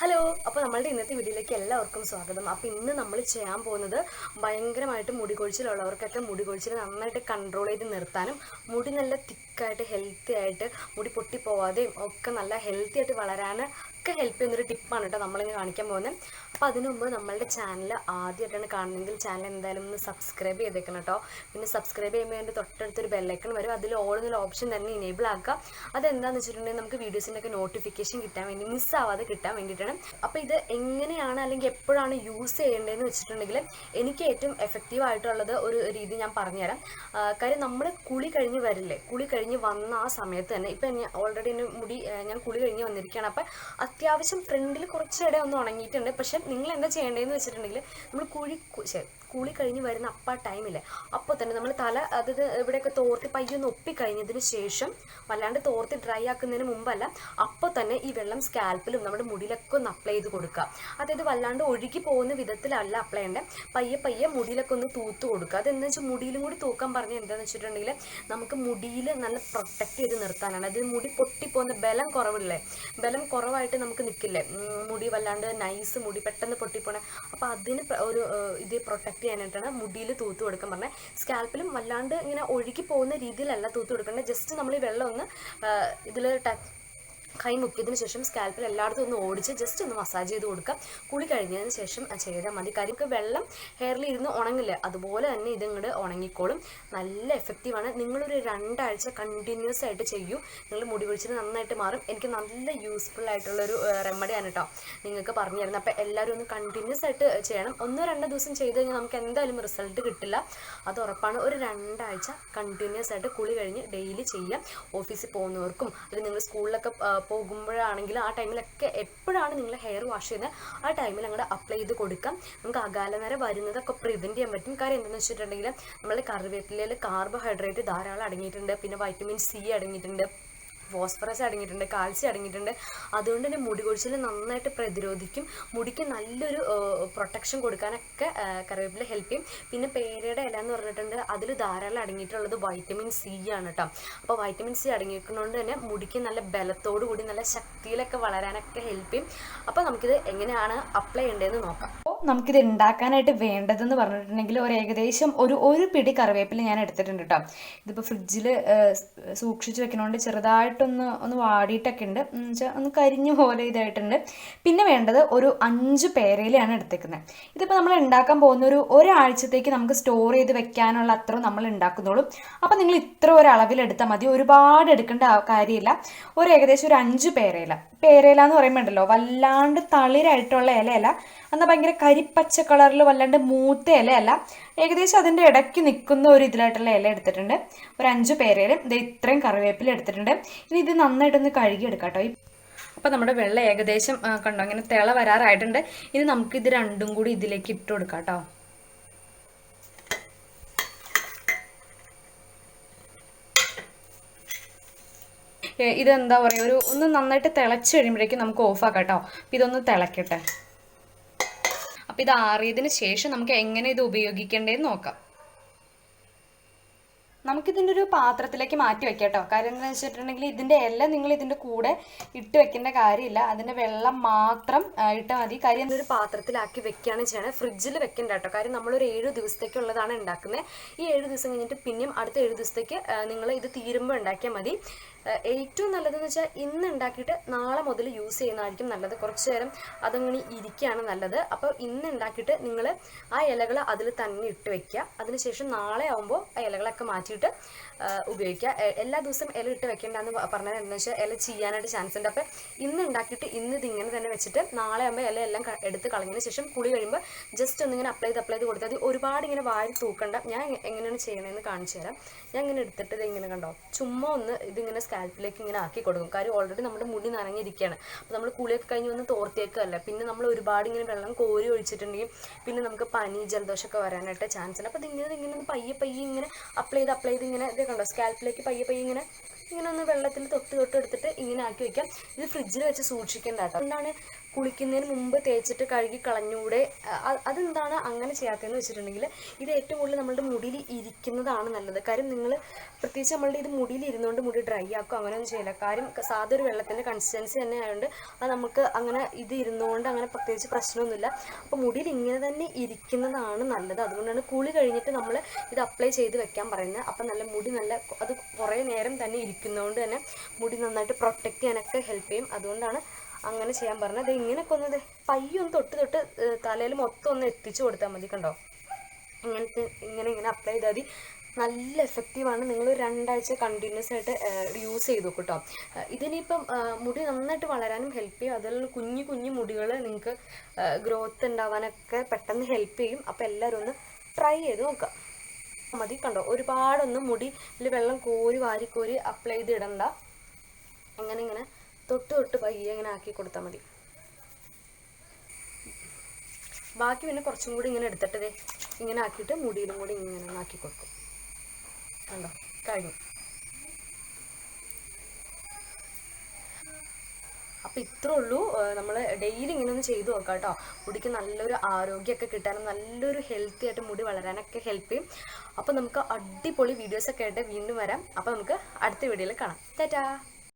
Hello, അപ്പോൾ നമ്മളുടെ ഇന്നത്തെ വീഡിയോയിലേക്ക് എല്ലാവർക്കും സ്വാഗതം. അപ്പോൾ ഇന്ന് നമ്മൾ ചെയ്യാൻ പോകുന്നത് ഭയങ്കരമായിട്ട് മുടി കൊഴിച്ചിലുള്ളവർക്കൊക്കെ മുടി കൊഴിച്ചിൽ നന്നായിട്ട് കൺട്രോൾ ചെയ്ത് നിർത്താനും മുടി നല്ല തിക്കായിട്ട് ഹെൽത്തി ആയിട്ട് മുടി പൊട്ടിപ്പോവാതെയും ഒക്കെ നല്ല ഹെൽത്തി ആയിട്ട് വളരാനൊക്കെ ഹെൽപ്പ് ചെയ്യുന്നൊരു ടിപ്പാണ് കേട്ടോ നമ്മളിന്ന് കാണിക്കാൻ പോകുന്നത്. അപ്പോൾ അതിനു മുമ്പ് നമ്മളുടെ ചാനൽ ആദ്യമായിട്ടാണ് കാണുന്നതെങ്കിൽ ചാനൽ എന്തായാലും ഒന്ന് സബ്സ്ക്രൈബ് ചെയ്തേക്കണം കേട്ടോ. പിന്നെ സബ്സ്ക്രൈബ് ചെയ്യുമ്പോൾ അതിൻ്റെ തൊട്ടടുത്തൊരു ബെല്ലൈക്കൺ വരും, അതിൽ ഓൾ എന്നുള്ള ഓപ്ഷൻ തന്നെ ഇനേബിൾ ആക്കുക. അതെന്താണെന്ന് വെച്ചിട്ടുണ്ടെങ്കിൽ നമുക്ക് വീഡിയോസിൻ്റെയൊക്കെ നോട്ടിഫിക്കേഷൻ കിട്ടാൻ വേണ്ടി മിസ്സാവാതെ കിട്ടാൻ വേണ്ടിയിട്ടാണ്. അപ്പോൾ ഇത് എങ്ങനെയാണ് അല്ലെങ്കിൽ എപ്പോഴാണ് യൂസ് ചെയ്യേണ്ടതെന്ന് വെച്ചിട്ടുണ്ടെങ്കിൽ എനിക്ക് ഏറ്റവും എഫക്റ്റീവ് ആയിട്ടുള്ളത് ഒരു രീതി ഞാൻ പറഞ്ഞുതരാം. കാര്യം നമ്മൾ കുളി കഴിഞ്ഞ് വരില്ലേ, കുളി കഴിഞ്ഞ് വന്ന ആ സമയത്ത് തന്നെ ഇപ്പം ഓൾറെഡി എൻ്റെ മുടി ഞാൻ കുളി കഴിഞ്ഞ് വന്നിരിക്കുകയാണ്. അപ്പം അത്യാവശ്യം ഫ്രണ്ടിൽ കുറച്ചിടെ ഒന്ന് ഉണങ്ങിയിട്ടുണ്ട്. പക്ഷെ നിങ്ങൾ എന്താ ചെയ്യേണ്ടതെന്ന് വെച്ചിട്ടുണ്ടെങ്കിൽ നമ്മൾ കുളി കഴിഞ്ഞ് വരുന്ന ടൈമില്ലേ, അപ്പോൾ തന്നെ നമ്മൾ തല അതായത് ഇവിടെയൊക്കെ തോർത്തി പയ്യൊന്ന് ഒപ്പിക്കഴിഞ്ഞതിന് ശേഷം, വല്ലാണ്ട് തോർത്തി ഡ്രൈ ആക്കുന്നതിന് മുമ്പല്ല, അപ്പോൾ തന്നെ ഈ വെള്ളം സ്കാൽപ്പിലും നമ്മുടെ മുടിയിലൊക്കെ ഒന്ന് അപ്ലൈ ചെയ്ത് കൊടുക്കുക. അതായത് വല്ലാണ്ട് ഒഴുകി പോകുന്ന വിധത്തിലല്ല അപ്ലൈ ചെയ്യേണ്ടത്, പയ്യെ പയ്യെ മുടിയിലൊക്കെ ഒന്ന് തൂത്ത് കൊടുക്കുക. അതെന്താ വെച്ചാൽ മുടിയിലും കൂടി തൂക്കാൻ പറഞ്ഞാൽ എന്താണെന്ന് വെച്ചിട്ടുണ്ടെങ്കിൽ നമുക്ക് മുടിയിൽ നല്ല പ്രൊട്ടക്റ്റ് ചെയ്ത് നിർത്താനാണ്. അത് മുടി പൊട്ടിപ്പോകുന്ന ബലം കുറവില്ലേ, ബലം കുറവായിട്ട് നമുക്ക് നിൽക്കില്ലേ, മുടി വല്ലാണ്ട് നൈസ് മുടി പെട്ടെന്ന് പൊട്ടിപ്പോണേ. അപ്പോൾ അതിന് ഒരു ഇത് പ്രൊട്ടക്റ്റ് ചെയ്യാനായിട്ടാണ് മുടിയിൽ തൂത്ത് കൊടുക്കാൻ പറഞ്ഞത്. സ്കാൽപ്പിലും വല്ലാണ്ട് ഇങ്ങനെ ഒഴുകി പോകുന്ന രീതിയിലല്ല തൂത്ത് കൊടുക്കേണ്ടത്. ജസ്റ്റ് നമ്മൾ ഈ വെള്ളം ഒന്ന് ഇതിൽ കൈ മുക്കിയതിന് ശേഷം സ്കാൽപ്പിൽ എല്ലായിടത്തും ഒന്ന് ഓടിച്ച് ജസ്റ്റ് ഒന്ന് മസാജ് ചെയ്ത് കൊടുക്കാം. കുളി കഴിഞ്ഞതിന് ശേഷം ചെയ്താൽ മതി. കാര്യം വെള്ളം ഹെയറിൽ ഇരുന്ന് ഉണങ്ങില്ലേ, അതുപോലെ തന്നെ ഇതിങ്ങോട്ട് ഉണങ്ങിക്കോളും. നല്ല എഫക്റ്റീവാണ്. നിങ്ങളൊരു 2 ആഴ്ച കണ്ടിന്യൂസ് ആയിട്ട് ചെയ്യൂ, നിങ്ങൾ മുടി കൊഴിച്ചിൽ നന്നായിട്ട് മാറും. എനിക്ക് നല്ല യൂസ്ഫുൾ ആയിട്ടുള്ളൊരു റെമഡിയാണ് കേട്ടോ നിങ്ങൾക്ക് പറഞ്ഞു തരുന്നത്. അപ്പോൾ എല്ലാവരും ഒന്ന് കണ്ടിന്യൂസ് ആയിട്ട് ചെയ്യണം. 1-2 ദിവസം ചെയ്ത് കഴിഞ്ഞാൽ നമുക്ക് എന്തായാലും റിസൾട്ട് കിട്ടില്ല, അത് ഉറപ്പാണ്. ഒരു 2 ആഴ്ച കണ്ടിന്യൂസ് ആയിട്ട് കുളി കഴിഞ്ഞ് ഡെയിലി ചെയ്യാം. ഓഫീസിൽ പോകുന്നവർക്കും അല്ലെങ്കിൽ നിങ്ങൾ സ്കൂളിലൊക്കെ പോകുമ്പോഴാണെങ്കിൽ ആ ടൈമിലൊക്കെ എപ്പോഴാണ് നിങ്ങൾ ഹെയർ വാഷ് ചെയ്യുന്നത് ആ ടൈമിൽ അങ്ങോട്ട് അപ്ലൈ ചെയ്ത് കൊടുക്കാം. നമുക്ക് അകാലനര വരുന്നതൊക്കെ പ്രിവെൻറ്റ് ചെയ്യാൻ പറ്റും. കാര്യം എന്താണെന്ന് വെച്ചിട്ടുണ്ടെങ്കിൽ നമ്മളുടെ കറിവേപ്പിലയിൽ കാർബോഹൈഡ്രേറ്റ് ധാരാളം അടങ്ങിയിട്ടുണ്ട്, പിന്നെ വൈറ്റമിൻ സി അടങ്ങിയിട്ടുണ്ട്, ഫോസ്ഫറസ് അടങ്ങിയിട്ടുണ്ട്, കാൽസ്യം അടങ്ങിയിട്ടുണ്ട്. അതുകൊണ്ട് തന്നെ മുടി കൊഴിച്ചിൽ നന്നായിട്ട് പ്രതിരോധിക്കും. മുടിക്ക് നല്ലൊരു പ്രൊട്ടക്ഷൻ കൊടുക്കാനൊക്കെ കറിവേപ്പില ഹെൽപ്പ് ചെയ്യും. പിന്നെ പേരയുടെ ഇല എന്ന് പറഞ്ഞിട്ടുണ്ട്, അതിൽ ധാരാളം അടങ്ങിയിട്ടുള്ളത് വൈറ്റമിൻ സി ആണ് കേട്ടോ. അപ്പോൾ വൈറ്റമിൻ സി അടങ്ങിയിരിക്കുന്നതുകൊണ്ട് തന്നെ മുടിക്ക് നല്ല ബലത്തോടു കൂടി നല്ല ശക്തിയിലൊക്കെ വളരാനൊക്കെ ഹെൽപ്പ് ചെയ്യും. അപ്പോൾ നമുക്കിത് എങ്ങനെയാണ് അപ്ലൈ ചെയ്യേണ്ടതെന്ന് നോക്കാം. അപ്പോൾ നമുക്കിത് ഉണ്ടാക്കാനായിട്ട് വേണ്ടതെന്ന് പറഞ്ഞിട്ടുണ്ടെങ്കിൽ ഏകദേശം ഒരു പിടി കറിവേപ്പില ഞാൻ എടുത്തിട്ടുണ്ട് കേട്ടോ. ഇതിപ്പോൾ ഫ്രിഡ്ജിൽ സൂക്ഷിച്ച് വെക്കുന്നതുകൊണ്ട് ചെറുതായിട്ടൊന്ന് വാടിയിട്ടൊക്കെ ഉണ്ട്, എന്നുവെച്ചാൽ ഒന്ന് കരിഞ്ഞു പോലെ ഇതായിട്ടുണ്ട്. പിന്നെ വേണ്ടത് ഒരു 5 പേരയിലാണ് എടുത്തേക്കുന്നത്. ഇതിപ്പോൾ നമ്മൾ ഉണ്ടാക്കാൻ പോകുന്ന ഒരാഴ്ചത്തേക്ക് നമുക്ക് സ്റ്റോർ ചെയ്ത് വെക്കാനുള്ള അത്ര നമ്മൾ ഉണ്ടാക്കുന്നുള്ളൂ. അപ്പം നിങ്ങൾ ഇത്ര ഒരളവിലെടുത്താൽ മതി, ഒരുപാട് എടുക്കേണ്ട കാര്യമില്ല. ഏകദേശം ഒരു 5 പേരയില എന്ന് പറയുമ്പോൾ ഉണ്ടല്ലോ, വല്ലാണ്ട് തളിരായിട്ടുള്ള ഇലയല്ല, എന്നാൽ ഭയങ്കര കരിപ്പച്ച കളറിൽ വല്ലാണ്ട് മൂത്ത ഇലയല്ല, ഏകദേശം അതിൻ്റെ ഇടയ്ക്ക് നിൽക്കുന്ന ഒരു ഇതിലായിട്ടുള്ള ഇല എടുത്തിട്ടുണ്ട്. ഒരു 5 പേരയിലും ഇത് ഇത്രയും കറിവേപ്പില എടുത്തിട്ടുണ്ട്. ഇനി ഇത് നന്നായിട്ടൊന്ന് കഴുകിയെടുക്കാം കേട്ടോ. അപ്പോൾ നമ്മുടെ വെള്ളം ഏകദേശം കണ്ടോ ഇങ്ങനെ തിള വരാറായിട്ടുണ്ട്. ഇനി നമുക്കിത് രണ്ടും കൂടി ഇതിലേക്ക് ഇട്ട് കൊടുക്കാം കേട്ടോ. ഇതെന്താ പറയുക, ഒന്ന് നന്നായിട്ട് തിളച്ച് കഴിയുമ്പോഴേക്കും നമുക്ക് ഓഫാക്കാം കേട്ടോ. ഇതൊന്ന് തിളക്കട്ടെ. അപ്പം ഇത് ആറിയതിന് ശേഷം നമുക്ക് എങ്ങനെ ഇത് ഉപയോഗിക്കേണ്ടതെന്ന് നോക്കാം. നമുക്കിതിൻ്റെ ഒരു പാത്രത്തിലേക്ക് മാറ്റി വെക്കാം കേട്ടോ. കാര്യം എന്താണെന്ന് വെച്ചിട്ടുണ്ടെങ്കിൽ ഇതിൻ്റെ ഇല നിങ്ങൾ ഇതിൻ്റെ കൂടെ ഇട്ട് വെക്കേണ്ട കാര്യമില്ല, അതിൻ്റെ വെള്ളം മാത്രം ഇട്ടാൽ മതി. കാര്യം ഒരു പാത്രത്തിലാക്കി വെക്കുകയാണ് ചെയ്യണത്, ഫ്രിഡ്ജിൽ വെക്കേണ്ട കേട്ടോ. കാര്യം നമ്മളൊരു 7 ദിവസത്തേക്കുള്ളതാണ് ഉണ്ടാക്കുന്നത്. ഈ 7 ദിവസം കഴിഞ്ഞിട്ട് പിന്നെയും അടുത്ത 7 ദിവസത്തേക്ക് നിങ്ങൾ ഇത് തീരുമ്പോൾ ഉണ്ടാക്കിയാൽ മതി. ഏറ്റവും നല്ലതെന്ന് വെച്ചാൽ ഇന്ന് ഉണ്ടാക്കിയിട്ട് നാളെ മുതൽ യൂസ് ചെയ്യുന്നതായിരിക്കും നല്ലത്. കുറച്ച് നേരം അതങ്ങനെ ഇരിക്കുകയാണ് നല്ലത്. അപ്പോൾ ഇന്ന് ഉണ്ടാക്കിയിട്ട് നിങ്ങൾ ആ ഇലകൾ അതിൽ തന്നെ ഇട്ട് വെക്കുക. അതിനുശേഷം നാളെ ആകുമ്പോൾ ആ ഇലകളൊക്കെ മാറ്റിയിട്ട് ഉപയോഗിക്കുക. എല്ലാ ദിവസവും ഇല ഇട്ട് വെക്കേണ്ടതെന്ന് പറഞ്ഞത് എന്താണെന്ന് വെച്ചാൽ ഇല ചെയ്യാനായിട്ട് ചാൻസ് ഉണ്ട്. അപ്പോൾ ഇന്ന് ഉണ്ടാക്കിയിട്ട് ഇന്ന് ഇതിങ്ങനെ തന്നെ വെച്ചിട്ട് നാളെ ആകുമ്പോൾ ഇല എല്ലാം എടുത്ത് കളഞ്ഞതിന് ശേഷം കുളി കഴിയുമ്പോൾ ജസ്റ്റ് ഒന്നിങ്ങനെ അപ്ലൈ ചെയ്ത് കൊടുത്താൽ അത് ഒരുപാട് ഇങ്ങനെ വാരി തൂക്കണ്ട. ഞാൻ എങ്ങനെയാണ് ചെയ്യണമെന്ന് കാണിച്ചു തരാം. ഞാൻ ഇങ്ങനെ എടുത്തിട്ട് ഇത് ഇങ്ങനെ കണ്ടോ, ചുമ്മാ ഒന്ന് ഇതിങ്ങനെ സ്കാൽപ്പിലേക്ക് ഇങ്ങനെ ആക്കി കൊടുക്കും. കാര്യം ഓൾറെഡി നമ്മുടെ മുടി നനഞ്ഞിരിക്കുകയാണ്. അപ്പോൾ നമ്മൾ കുളിയൊക്കെ കഴിഞ്ഞ് വന്ന് തോർത്തിയേക്കല്ല, പിന്നെ നമ്മൾ ഒരുപാട് ഇങ്ങനെ വെള്ളം കോരി ഒഴിച്ചിട്ടുണ്ടെങ്കിൽ പിന്നെ നമുക്ക് പനി ജലദോഷമൊക്കെ വരാനായിട്ട് ചാൻസ് ഉണ്ട്. അപ്പോൾ ഇതിങ്ങനെ ഒന്ന് പയ്യെ ഇങ്ങനെ അപ്ലൈ ചെയ്ത് ഇങ്ങനെ ഇത് കണ്ടോ, സ്കാൽപ്പിലേക്ക് പയ്യെ ഇങ്ങനെ ഒന്ന് വെള്ളത്തിൽ തൊട്ട് എടുത്തിട്ട് ഇങ്ങനെ ആക്കി വെക്കാം. ഇത് ഫ്രിഡ്ജിൽ വെച്ച് സൂക്ഷിക്കേണ്ട കേട്ടോ. എന്താണ് കുളിക്കുന്നതിന് മുമ്പ് തേച്ചിട്ട് കഴുകി കളഞ്ഞൂടെ? അതെന്താണ് അങ്ങനെ ചെയ്യാത്തതെന്ന് വെച്ചിട്ടുണ്ടെങ്കിൽ ഇത് ഏറ്റവും കൂടുതൽ നമ്മളുടെ മുടിയിൽ ഇരിക്കുന്നതാണ് നല്ലത്. കാര്യം നിങ്ങൾ പ്രത്യേകിച്ച് നമ്മളുടെ ഇത് മുടിയിൽ ഇരുന്നുകൊണ്ട് മുടി ഡ്രൈ ആക്കും അങ്ങനെയൊന്നും ചെയ്യില്ല. കാര്യം സാധാ ഒരു വെള്ളത്തിൻ്റെ കൺസിസ്റ്റൻസി തന്നെ ആയതുകൊണ്ട് അത് നമുക്ക് അങ്ങനെ ഇത് ഇരുന്നുകൊണ്ട് അങ്ങനെ പ്രത്യേകിച്ച് പ്രശ്നമൊന്നുമില്ല. അപ്പോൾ മുടിയിൽ ഇങ്ങനെ തന്നെ ഇരിക്കുന്നതാണ് നല്ലത്. അതുകൊണ്ടാണ് കുളി കഴിഞ്ഞിട്ട് നമ്മൾ ഇത് അപ്ലൈ ചെയ്ത് വെക്കാൻ പറയുന്നത്. അപ്പം നല്ല മുടി നല്ല അത് കുറേ നേരം തന്നെ ഇരിക്കുന്നതുകൊണ്ട് തന്നെ മുടി നന്നായിട്ട് പ്രൊട്ടക്റ്റ് ചെയ്യാനൊക്കെ ഹെൽപ്പ് ചെയ്യും. അതുകൊണ്ടാണ് അങ്ങനെ ചെയ്യാൻ പറഞ്ഞത്. അത് ഇങ്ങനെയൊക്കെ ഒന്ന് പയ്യൊന്ന് തൊട്ട് തലയിൽ മൊത്തം ഒന്ന് എത്തിച്ചു കൊടുത്താൽ മതി. കണ്ടോ, ഇങ്ങനെ അപ്ലൈ ചെയ്താൽ മതി. നല്ല എഫക്റ്റീവാണ്. നിങ്ങൾ 2 ആഴ്ച കണ്ടിന്യൂസ് ആയിട്ട് യൂസ് ചെയ്തു കേട്ടോ. ഇതിനിപ്പം മുടി നന്നായിട്ട് വളരാനും ഹെൽപ്പ് ചെയ്യും. അതുപോലെ കുഞ്ഞു മുടികൾ നിങ്ങൾക്ക് ഗ്രോത്ത് ഉണ്ടാവാനൊക്കെ പെട്ടെന്ന് ഹെൽപ്പ് ചെയ്യും. അപ്പോൾ എല്ലാവരും ഒന്ന് ട്രൈ ചെയ്ത് നോക്കാം മതി. കണ്ടോ, ഒരുപാടൊന്നും മുടിയിൽ വെള്ളം വാരിക്കോരി അപ്ലൈ ചെയ്തിടണ്ട. ഇങ്ങനെ തൊട്ട് പയ്യെ ഇങ്ങനെ ആക്കി കൊടുത്താൽ മതി. ബാക്കി പിന്നെ കുറച്ചും കൂടി ഇങ്ങനെ എടുത്തിട്ടതേ ഇങ്ങനെ ആക്കിയിട്ട് മുടിയിലും കൂടി ഇങ്ങനെ ആക്കി കൊടുക്കും. കണ്ടോ, കഴിഞ്ഞു. അപ്പോൾ ഇത്രേ ഉള്ളൂ. നമ്മൾ ഡെയിലി ഇങ്ങനെ ഒന്ന് ചെയ്തു നോക്കാം കേട്ടോ. മുടിക്ക് നല്ലൊരു ആരോഗ്യമൊക്കെ കിട്ടാനും നല്ലൊരു ഹെൽത്തി ആയിട്ട് മുടി വളരാനൊക്കെ ഹെൽപ്പ് ചെയ്യും. അപ്പോൾ നമുക്ക് അടിപൊളി വീഡിയോസൊക്കെ ആയിട്ട് വീണ്ടും വരാം. അപ്പോൾ നമുക്ക് അടുത്ത വീഡിയോയിൽ കാണാം. ടാറ്റാ.